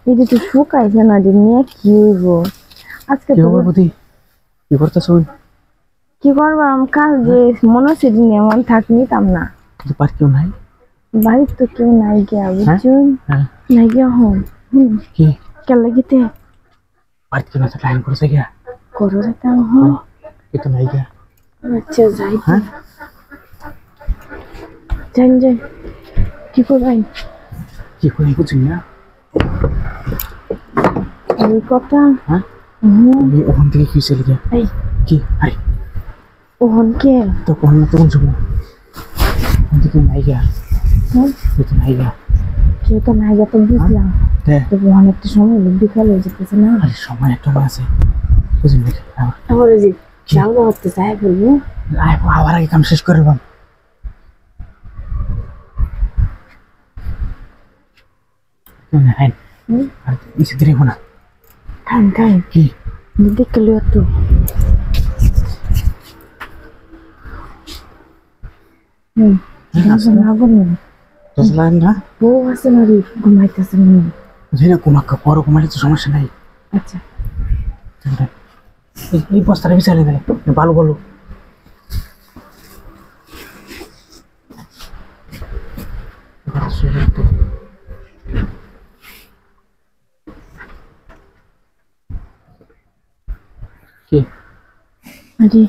এটি তো শুকাইছে না দিন নিয়ে কি হইব আজকে কি তো হবে বুঝি কি করতেছ কি করবো কাজ যে মনে হচ্ছে দিন এমন থাক নিতাম না কিন্তু পার কেউ নাই বাড়ির তো কেউ নাই গিয়া হ্যাঁ বুঝছুন হ্যাঁ নাই গিয়া হন কি কেন লাগিতে পার কেউ না লাইন করছে গিয়া করো যেতাম হন কি তো নাই গিয়া আচ্ছা যাই হ্যাঁ যাই যাই কি করবেন কি করে বুঝি না এই কথা হ্যাঁ হুম, ওখান থেকে কি চলে গিয়া এই কি আরে ওহন কে তো কোন না তখন শুনো ওখান থেকে নাই গিয়া হুম, কি তো নাই গিয়া কেউ তো নাই গিয়া তো বুঝলাম হ্যাঁ তো অনেকটা সময় বিকাল হয়ে যেতেছে না আরে সময় একটা আছে বুঝলি নাকি তাহলে যে যাওয়া হতে চাই বলবো আবার আগে কাম শেষ করে দিলাম হ্যাঁ হুম আর বেশি দেরি হবো না টাইম টাইম কি দেখে লিও তো হুম না বলুন দশ লাখ না বউ আছে না রে ঘুমাইতেছে মনে হয়। বুঝলি না ঘুমাক্কা পরও ঘুমাইলে তো সমস্যা নাই আচ্ছা এই বস্তাটা বিছালে গেলে ভালো বলো কি আরে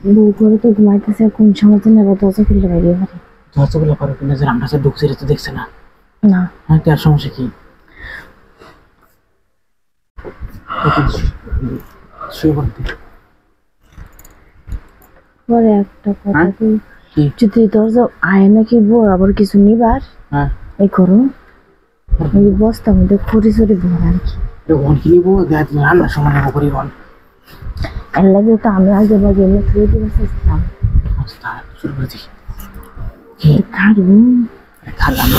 বউ করে তো ঘুমাইতেছে কোন সময় যেন আবার দরজা খুললে বাইরে পারে দশগুলো পারো কিনা যে আমরা ঢুকছে তো দেখছে না না হ্যাঁ তার সমস্যা কি শুয়ে পড়তে পরে একটা কথা হ্যাঁ? তুই কি যদি দরজা আয় নাকি বউ আবার কিছু নিবার হ্যাঁ এই করো এই বস্তার মধ্যে খড়ি চড়ি ভর আর কি ওখান কি নিবো রান্নার সময় নেবো করি বল এর লাগে তো আমি আগে বাগে এনে থুয়ে দিয়ে চেয়েছিলাম শুরু করে দিই খারু খালাম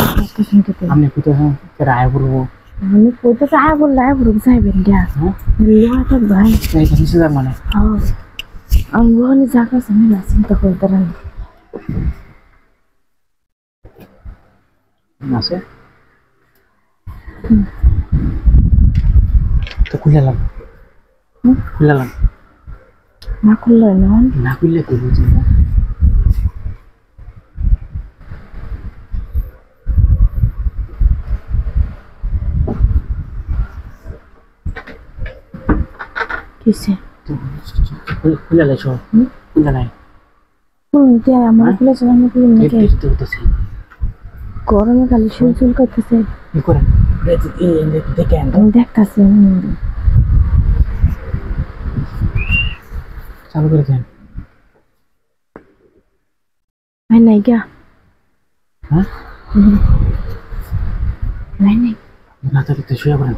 শুনতে আপনি কোথায় হ্যাঁ রায় বলবো আমি কইতেছে আয় বললে আয় বলবো যাইবেন গা হ্যাঁ লোহা থাক ভাই এইটা নিচে মানে আমি ওখানে জায়গা আছে আমি না চিন্তা করতে রানি আছে তো খুলে লাগ খুলে লাগ না করলে না না খুললে কি বুঝি না কিসে খুলে লাই সব খুলে লাই দিয়ে আমার খুলে চালানো খুলে নাকি হতেছি গরমে খালি শুল চুল করতেছে কি করেন দেখে আনতো আমি দেখতেছি চালু করে দেন নাই নাই গা হ্যাঁ নাই নাই না তাহলে তো শুয়ে পড়েন